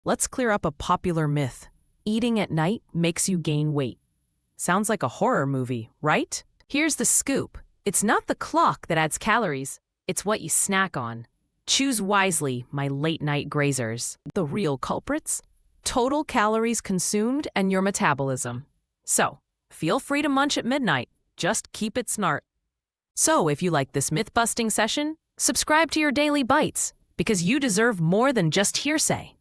Let's clear up a popular myth. Eating at night makes you gain weight. Sounds like a horror movie, right? Here's the scoop. It's not the clock that adds calories, it's what you snack on. Choose wisely, my late-night grazers. The real culprits? Total calories consumed and your metabolism. So, feel free to munch at midnight. Just keep it smart. So, if you like this myth-busting session, subscribe to your Daily Bites, because you deserve more than just hearsay.